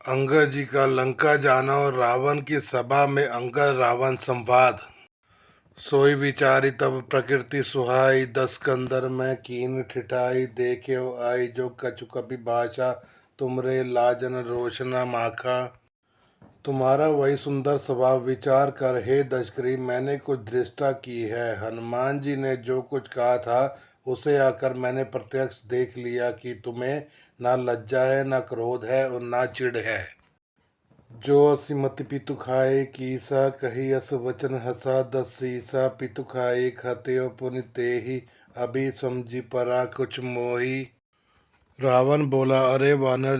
अंगद जी का लंका जाना और रावण की सभा में अंगद रावण संवाद। सोई विचारी तब प्रकृति सुहाई, दस कंदर में कीन ठिठाई, देखे आई जो कछु कपि भाषा, तुमरे लाजन रोशना माखा। तुम्हारा वही सुंदर स्वभाव विचार कर हे दशकरी मैंने कुछ दृष्टा की है। हनुमान जी ने जो कुछ कहा था उसे आकर मैंने प्रत्यक्ष देख लिया कि तुम्हें ना लज्जा है, ना क्रोध है और ना चिढ़ है। जो असिमति पितु खाए कीसा, कही अस वचन हसा दस सीसा, पितु खाए खाते पुनि तेहि, अभी समझी परा कुछ मोही। रावण बोला, अरे वानर,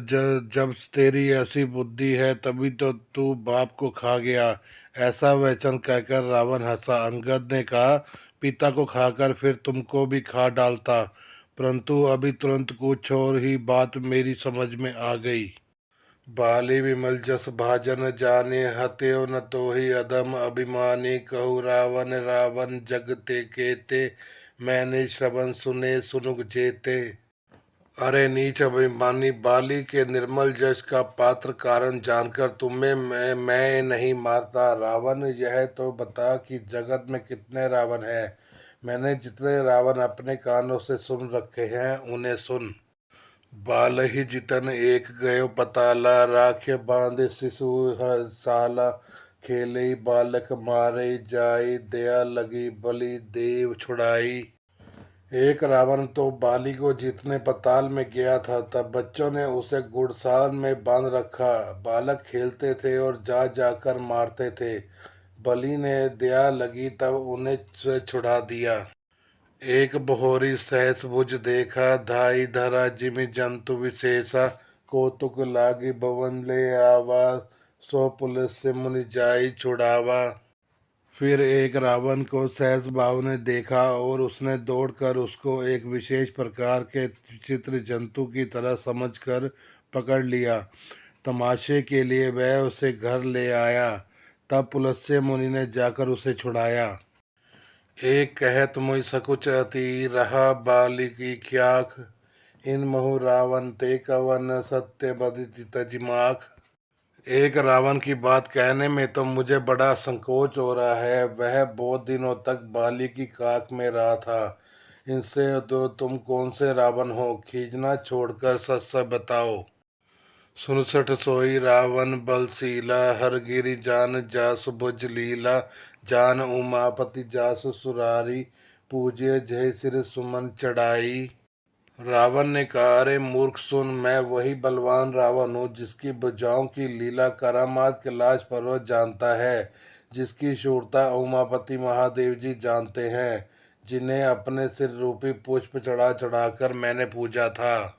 जब तेरी ऐसी बुद्धि है तभी तो तू बाप को खा गया। ऐसा वचन कहकर रावण हंसा। अंगद ने कहा, पिता को खाकर फिर तुमको भी खा डालता, परंतु अभी तुरंत कुछ और ही बात मेरी समझ में आ गई। बाली विमल जस भाजन जाने, हत्यो न तो ही अधम अभिमानी, कहु रावण रावण जग ते केते, मैंने श्रवण सुने सुनुक जेते। अरे नीच अभिमानी, बाली के निर्मल जश का पात्र कारण जानकर तुम्हें मैं नहीं मारता। रावण, यह तो बता कि जगत में कितने रावण हैं। मैंने जितने रावण अपने कानों से सुन रखे हैं उन्हें सुन। बाल ही जितन एक गयो पताला, राखे बांधे शिशु हर साला, खेले बालक मारे जाई, दया लगी बलि देव छुड़ाई। एक रावण तो बाली को जीतने पताल में गया था, तब बच्चों ने उसे गुड़साल में बांध रखा। बालक खेलते थे और जा जाकर मारते थे। बलि ने दया लगी तब उन्हें से छुड़ा दिया। एक बहोरी सहस भुज देखा, धाई धरा जिमि जंतु विशेषा, कौतुक लागी भवन ले आवा, सो पुलिस से मुनि जाई छुड़ावा। फिर एक रावण को सहस भाव ने देखा और उसने दौड़कर उसको एक विशेष प्रकार के विचित्र जंतु की तरह समझकर पकड़ लिया। तमाशे के लिए वह उसे घर ले आया। तब पुलस्त्य मुनि ने जाकर उसे छुड़ाया। एक कहत मुई सकुच अति, रहा बाली की ख्याख, इन महु रावण ते कवन, सत्य बदिति तजिमाख। एक रावण की बात कहने में तो मुझे बड़ा संकोच हो रहा है। वह बहुत दिनों तक बाली की खाक में रहा था। इनसे तो तुम कौन से रावण हो, खींचना छोड़कर सच सच बताओ। सुनसठ सोई रावण बलशीला, हरगिरी जान जासु भुज लीला, जान उमापति जासु सुरारी, पूज्य जय सिर सुमन चढ़ाई। रावण ने कहा, अरे मूर्ख सुन, मैं वही बलवान रावण हूँ जिसकी भुजाओं की लीला करामात कैलाश पर्वत जानता है, जिसकी शूरता उमापति महादेव जी जानते हैं, जिन्हें अपने सिर रूपी पुष्प चढ़ा चढ़ाकर मैंने पूजा था।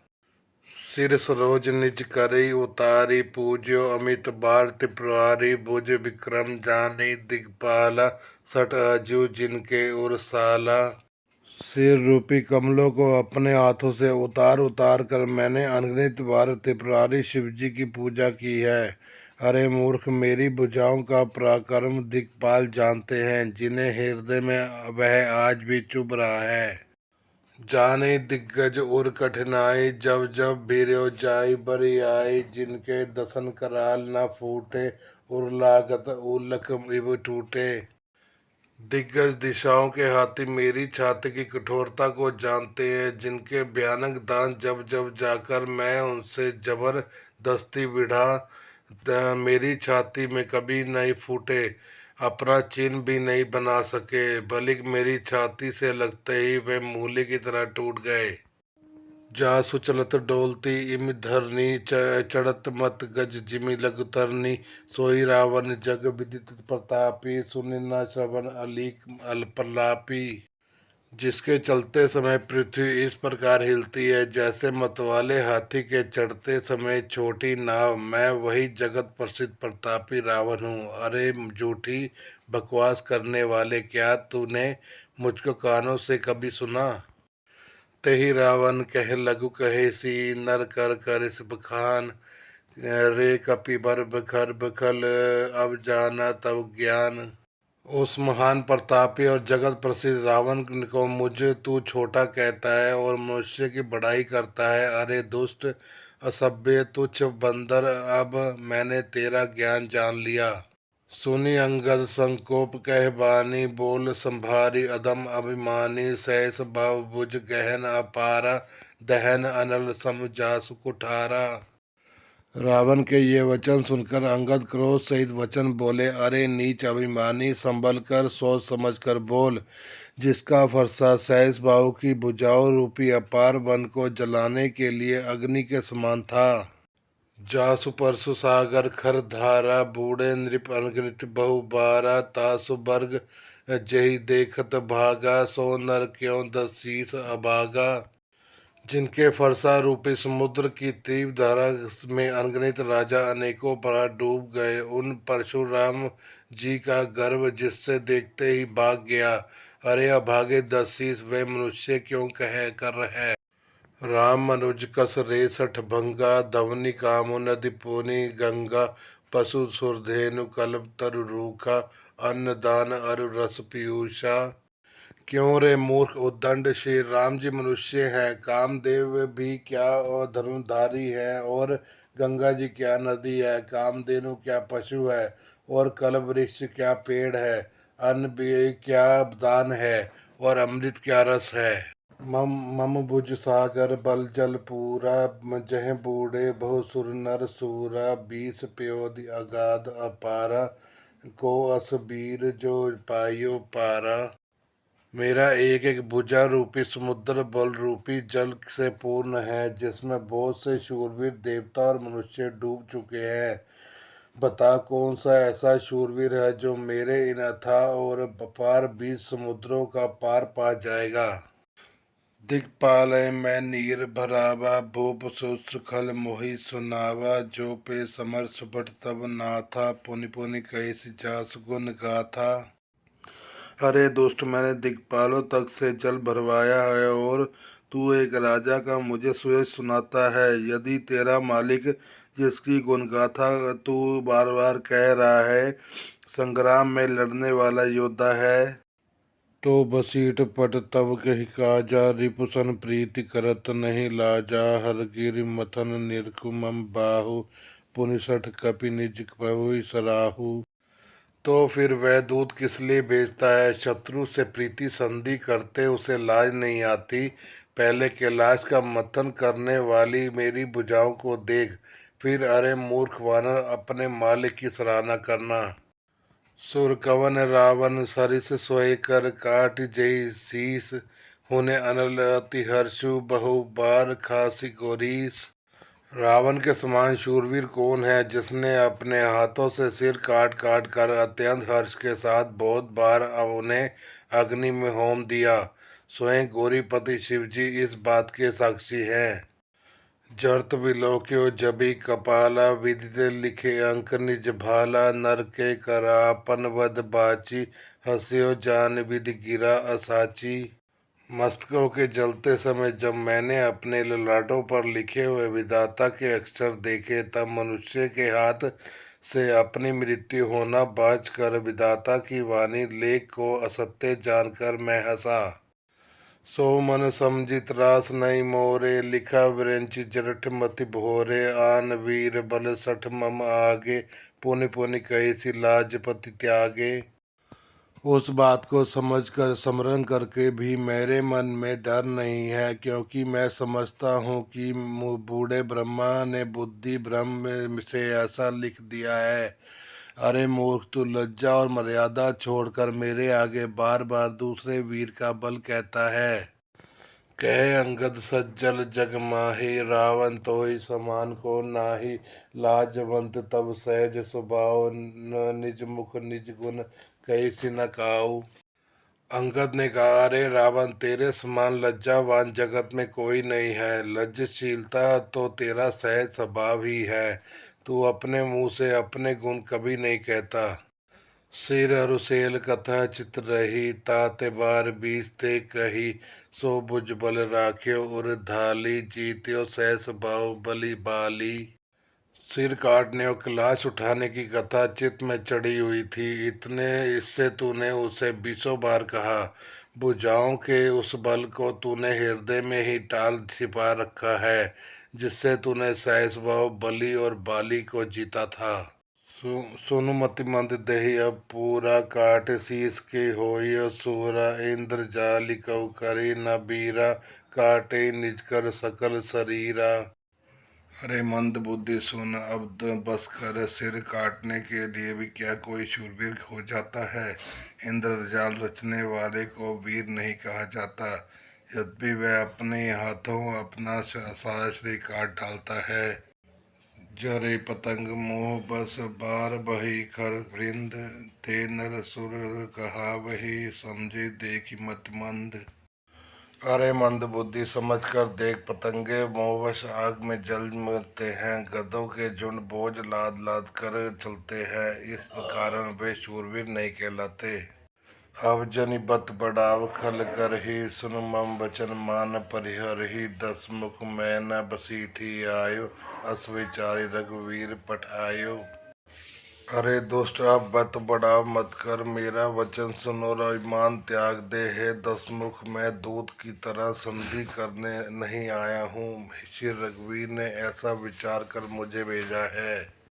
सिर सरोज निज करई उतारी, पूज्यो अमित बार त्रिपुरारी, भुज विक्रम जानी दिगपाला, सठ अजू जिनके उरसाला। सिर रूपी कमलों को अपने हाथों से उतार उतार कर मैंने अनगिनत बार त्रिपुरारी शिव जी की पूजा की है। अरे मूर्ख, मेरी भुजाओं का पराक्रम दिक्पाल जानते हैं, जिन्हें हृदय में वह आज भी चुभ रहा है। जाने दिग्गज और कठिनाई, जब जब भीर्यो जाई बरी आई, जिनके दसन कराल न फूटे, और लागत उलक इब टूटे। दिग्गज दिशाओं के हाथी मेरी छाती की कठोरता को जानते हैं, जिनके भयानक दांत जब जब जाकर मैं उनसे जबरदस्ती भिड़ा, मेरी छाती में कभी नहीं फूटे, अपना चिन्ह भी नहीं बना सके, बल्कि मेरी छाती से लगते ही वे मूली की तरह टूट गए। जासु चलत डोलती इमि धरनी, चढ़त मत गज जिमि लघु तरनी, सोई रावण जग विदित प्रतापी, सुनि न श्रवण अलीक अल प्रलापी। जिसके चलते समय पृथ्वी इस प्रकार हिलती है जैसे मतवाले हाथी के चढ़ते समय छोटी नाव, मैं वही जगत प्रसिद्ध प्रतापी रावण हूँ। अरे झूठी बकवास करने वाले, क्या तूने मुझको कानों से कभी सुना? तेहि रावण कह लघु कहे सी, नर कर कर बखान, रे कपि बर बखर बखल, अब जाना तब ज्ञान। उस महान प्रतापी और जगत प्रसिद्ध रावण को मुझे तू छोटा कहता है और मनुष्य की बड़ाई करता है। अरे दुष्ट, असभ्य तुच्छ बंदर, अब मैंने तेरा ज्ञान जान लिया। सुनी अंगद संकोप कह बानी, बोल संभारी अधम अभिमानी, सहस भव भुज गहन अपारा, दहन अनल सम जासु कुठारा। रावण के ये वचन सुनकर अंगद क्रोध सहित वचन बोले, अरे नीच अभिमानी, संभल कर सोच समझ कर बोल। जिसका फरसा सहस भाव की भुजाओं रूपी अपार वन को जलाने के लिए अग्नि के समान था। जासु परसु सागर खर धारा, बूढ़े नृप अनगिनत बहु बारा, तासु बर्ग जही देखत भागा, सो नर क्यों दस शीस अभागा। जिनके फरसा रूपी समुद्र की तीव्र धारा में अनगिनत राजा अनेकों बार डूब गए, उन परशुराम जी का गर्व जिससे देखते ही भाग गया। अरे अभागे दस शीस वे मनुष्य क्यों कह कर है। राम मनुज कस रेसठ भंगा, धवनी कामो नदि पुनि गंगा, पशु सुरधेनु कल्प तरु रूखा, अन्न दान अरु रस पीयूषा। क्यों रे मूर्ख उद्दंड, श्री राम जी मनुष्य हैं, कामदेव भी क्या और धर्मधारी है, और गंगा जी क्या नदी है, कामधेनु क्या पशु है, और कल्प वृक्ष क्या पेड़ है, अन्न भी क्या दान है, और अमृत क्या रस है। मम मम भुज सागर बल जल पूरा, जह बूढ़े बहु सुर नर सूरा, बीस प्योधि अगाध अपारा, को अस बीर जो पायो पारा। मेरा एक एक भुजा रूपी समुद्र बल रूपी जल से पूर्ण है, जिसमें बहुत से शूरवीर देवता और मनुष्य डूब चुके हैं। बता कौन सा ऐसा शूरवीर है जो मेरे इन अथाह और अपार 20 समुद्रों का पार पा जाएगा। दिक्पाल मैं नीर भरावा, भूप सुखल मोहि सुनावा, जो पे समर सुबट तब नाथा, पुनि पुनि कही जास गुण गाथा। अरे दुष्ट, मैंने दिक्पालों तक से जल भरवाया है और तू एक राजा का मुझे सुयश सुनाता है। यदि तेरा मालिक, जिसकी गुणगाथा तू बार बार कह रहा है, संग्राम में लड़ने वाला योद्धा है, तो बसीठ पट तब कही काजा, रिपुसन प्रीति करत नहीं लाजा, हर गिर मथन निर्कुमम बाहु, पुनिसठ कपि निज प्रभु सराहु। तो फिर वह दूत किस लिए भेजता है। शत्रु से प्रीति संधि करते उसे लाज नहीं आती। पहले कैलाश का मंथन करने वाली मेरी भुजाओं को देख, फिर अरे मूर्ख वानर अपने मालिक की सराहना करना। सुर कवन रावण सरिस सोए कर, काट जई शीस होने अनल अति हर्षु, बहु बार खासी गोरीस। रावण के समान शूरवीर कौन है, जिसने अपने हाथों से सिर काट काट कर अत्यंत हर्ष के साथ बहुत बार उन्हें अग्नि में होम दिया। स्वयं गौरीपति शिवजी इस बात के साक्षी हैं। जर्त विलोक्यो जबि कपाला, विदित लिखे अंक निज भाला, नर के करापन वद बाची, हस्यो जान विधि गिरा असाची। मस्तकों के जलते समय जब मैंने अपने ललाटों पर लिखे हुए विधाता के अक्षर देखे, तब मनुष्य के हाथ से अपनी मृत्यु होना बाँच कर विधाता की वाणी लेख को असत्य जानकर मैं हंसा। सो मन समझित रास नहीं मोरे, लिखा विरंच जरठ मति भोरे, आन वीर बल सठ मम आगे, पुनि पुनि कही सी लाजपति त्यागे। उस बात को समझकर स्मरण करके भी मेरे मन में डर नहीं है, क्योंकि मैं समझता हूँ कि बूढ़े ब्रह्मा ने बुद्धि भ्रम से ऐसा लिख दिया है। अरे मूर्ख, तू लज्जा और मर्यादा छोड़कर मेरे आगे बार बार दूसरे वीर का बल कहता है। कह अंगद सज्जल जग माही, रावण तो ही समान को नाही, लाजवंत तब सहज स्वभाव, निज मुख निज गुण कैसी न काऊ। अंगद ने कहा, अरे रावण, तेरे समान लज्जावान जगत में कोई नहीं है। लज्जशीलता तो तेरा सहज स्वभाव ही है। तू अपने मुंह से अपने गुण कभी नहीं कहता। सिर रुसेल कथा चित रही, ताते बार बीसते कही, सो भुज बल राख्यो उर धाली, जीत्यो सहस भाव बलि बाली। सिर काटने और लाश उठाने की कथा चित्त में चढ़ी हुई थी, इतने इससे तूने उसे 20 बार कहा। भुजाओं के उस बल को तूने हृदय में ही टाल छिपा रखा है, जिससे तूने सहस बहु बलि और बाली को जीता था। सुनुमति मंद देहि अब पूरा काट शीस के होय सूरा इंद्र जालि कऊ करी न बीरा काटे निज कर सकल शरीरा। अरे मंद बुद्धि सुन, अब तो बस कर, सिर काटने के लिए भी क्या कोई शूरवीर हो जाता है। इंद्रजाल रचने वाले को वीर नहीं कहा जाता, यद्यपि वह अपने हाथों अपना सारा शरीर काट डालता है। जरे पतंग मोह बस बार बही कर वृंद, ते नर सुर कहा वही समझे देखी मत मंद। अरे मंद बुद्धि, समझ कर देख, पतंगे मोहवश आग में जल मरते हैं, गधों के झुंड बोझ लाद लाद कर चलते हैं, इस कारण वे शूरवीर नहीं कहलाते। अब जनि बत बढ़ाव खल कर ही, सुन मम बचन मान परिहर ही, दस मुख में न बसीठी आयो, अस विचारी रघुवीर पठायो। अरे दुष्ट, अब बत बढ़ाव मत कर, मेरा वचन सुनो और अभिमान त्याग दे। हे दसमुख, मैं दूत की तरह संधि करने नहीं आया हूँ, श्री रघुवीर ने ऐसा विचार कर मुझे भेजा है।